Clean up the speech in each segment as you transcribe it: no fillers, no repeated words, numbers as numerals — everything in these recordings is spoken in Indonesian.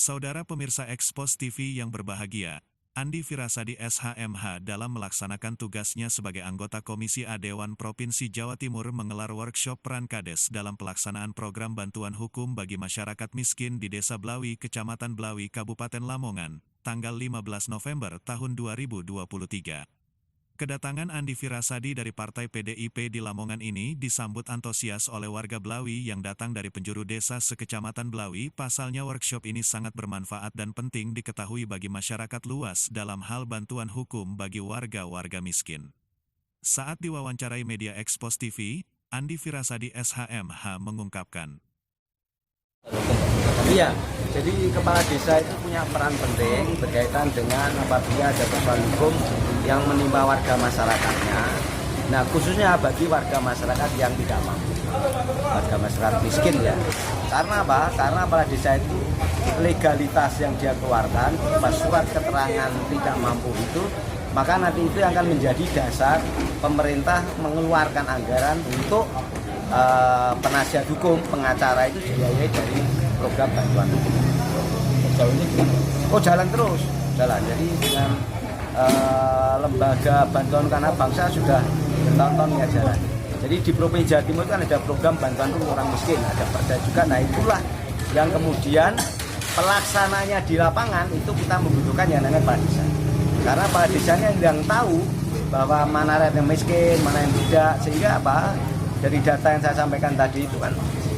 Saudara pemirsa Expos TV yang berbahagia, Andi Firasadi SHMH dalam melaksanakan tugasnya sebagai anggota Komisi A Dewan Provinsi Jawa Timur menggelar workshop peran Kades dalam pelaksanaan program bantuan hukum bagi masyarakat miskin di Desa Blawi, Kecamatan Blawi, Kabupaten Lamongan, tanggal 15 November tahun 2023. Kedatangan Andi Firasadi dari Partai PDIP di Lamongan ini disambut antusias oleh warga Blawi yang datang dari penjuru desa sekecamatan Blawi. Pasalnya workshop ini sangat bermanfaat dan penting diketahui bagi masyarakat luas dalam hal bantuan hukum bagi warga-warga miskin. Saat diwawancarai media Expos TV, Andi Firasadi SHMH mengungkapkan, iya, jadi kepala desa itu punya peran penting berkaitan dengan apabila ada persoalan hukum yang menimpa warga masyarakatnya. Nah, khususnya bagi warga masyarakat yang tidak mampu, warga masyarakat miskin ya. Karena apa? Karena kepala desa itu legalitas yang dia keluarkan, pas surat keterangan tidak mampu itu, maka nanti itu akan menjadi dasar pemerintah mengeluarkan anggaran untuk penasihat hukum, pengacara itu dibiayai dari program bantuan hukum. Sejauh ini jalan terus, jalan. Jadi dengan lembaga bantuan karena bangsa sudah bertahun-tahun jalan. Jadi di Provinsi Jawa Timur kan ada program bantuan untuk orang miskin, ada perda juga. Nah itulah yang kemudian pelaksananya di lapangan itu kita membutuhkan yang namanya kepala desa. Karena kepala desanya yang tahu bahwa mana rakyat yang miskin, mana yang tidak, sehingga apa? Dari data yang saya sampaikan tadi itu kan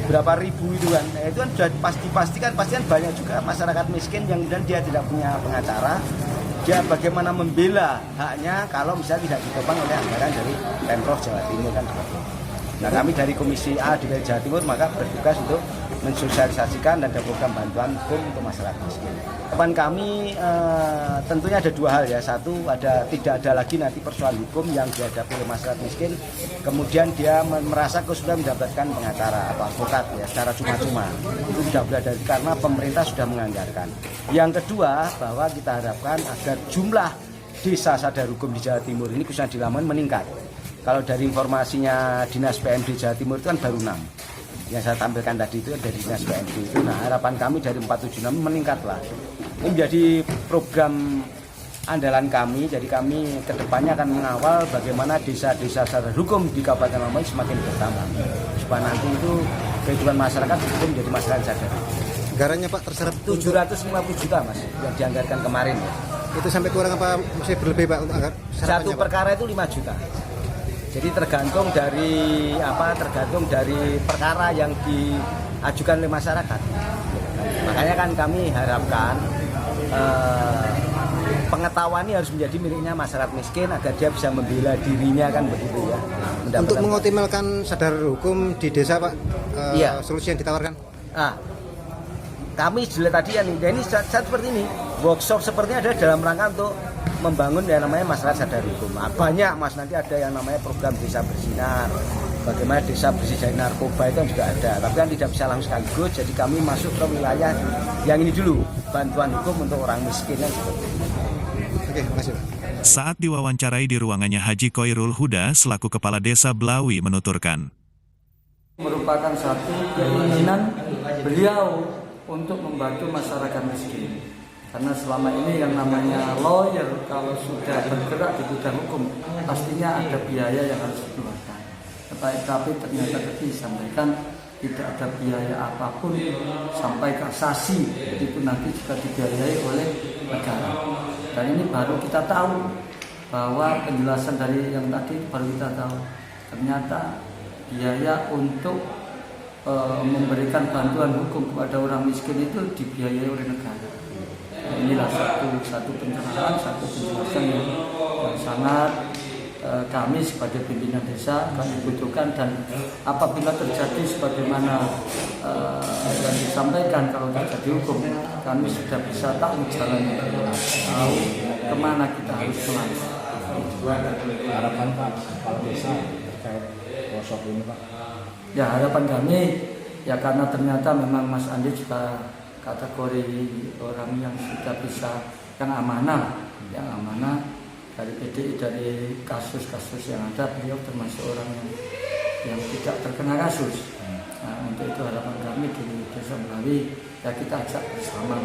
berapa ribu itu kan, nah, itu kan sudah pastikan banyak juga masyarakat miskin yang kemudian dia tidak punya pengacara, dia bagaimana membela haknya kalau misalnya tidak ditopang oleh anggaran dari Pemprov Jawa Timur kan seperti itu. Nah kami dari Komisi A di Jawa Timur maka bertugas untuk mensosialisasikan dan ada program bantuan hukum untuk masyarakat miskin. Depan kami tentunya ada dua hal ya. Satu, tidak ada lagi nanti persoalan hukum yang dihadapi oleh masyarakat miskin. Kemudian dia merasa kesulitan mendapatkan pengacara atau advokat ya secara cuma-cuma. Itu sudah berada karena pemerintah sudah menganggarkan. Yang kedua, bahwa kita harapkan agar jumlah desa sadar hukum di Jawa Timur ini khususnya di Lamongan meningkat. Kalau dari informasinya Dinas PMD Jawa Timur itu kan baru 6. Yang saya tampilkan tadi itu dari Dinas PMD itu. Nah harapan kami dari 476 meningkatlah. Ini menjadi program andalan kami. Jadi kami kedepannya akan mengawal bagaimana desa-desa sadar hukum di Kabupaten Lamongan semakin bertambah. Supaya nanti itu kehidupan masyarakat hukum menjadi masyarakat sadar. Anggarannya Pak terserap 750 juta Mas yang dianggarkan kemarin ya. Itu sampai kurang apa masih berlebih Pak untuk anggaran? Satu perkara itu 5 juta. Jadi tergantung dari perkara yang diajukan oleh masyarakat. Makanya kan kami harapkan pengetahuan ini harus menjadi miliknya masyarakat miskin agar dia bisa membela dirinya kan begitu ya. Untuk mengoptimalkan sadar hukum di desa Pak, iya. Solusi yang ditawarkan? Kami jelas tadi ini saat seperti ini workshop sepertinya ada dalam rangka untuk membangun yang namanya masyarakat sadar hukum. Banyak Mas, nanti ada yang namanya program desa bersinar, bagaimana desa bersih dari narkoba itu juga ada, tapi kan tidak bisa langsung sekaligus. Jadi kami masuk ke wilayah yang ini dulu, bantuan hukum untuk orang miskin dan seperti itu. Oke, makasih Pak. Saat diwawancarai di ruangannya Haji Koirul Huda selaku Kepala Desa Blawi menuturkan, merupakan satu keinginan beliau untuk membantu masyarakat miskin. Karena selama ini yang namanya lawyer kalau sudah bergerak di bidang hukum pastinya ada biaya yang harus dikeluarkan. Tapi ternyata tadi disampaikan tidak ada biaya apapun sampai kasasi itu nanti juga dibiayai oleh negara. Dan ini baru kita tahu bahwa penjelasan dari yang tadi baru kita tahu ternyata biaya untuk memberikan bantuan hukum kepada orang miskin itu dibiayai oleh negara. Inilah satu pencerahan, satu penjelasan yang sangat kami sebagai pimpinan desa kami butuhkan. Dan apabila terjadi sebagaimana yang disampaikan kalau terjadi hukum, kami sudah bisa tahu jalannya, tahu kemana kita harus melangkah. Harapan Pak Kepala Desa terkait workshop ini Pak? Ya harapan kami ya karena ternyata memang Mas Andi juga kategori orang yang sudah bisa yang amanah dari PDI, dari kasus-kasus yang ada beliau termasuk orang yang tidak terkena kasus. Nah, untuk itu harapan kami di Desa Blawi ya kita ajak bersama.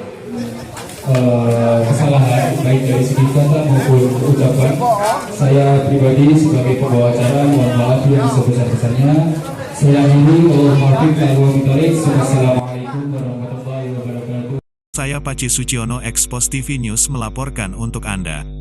Kesalahan baik dari segi kata maupun ucapan saya pribadi sebagai pembawa acara mohon maaf yang sebesar-besarnya. Saya akhiri Wassalamualaikum warahmatullahi wabarakatuh. Saya Paci Suciono, Expos TV News melaporkan untuk Anda.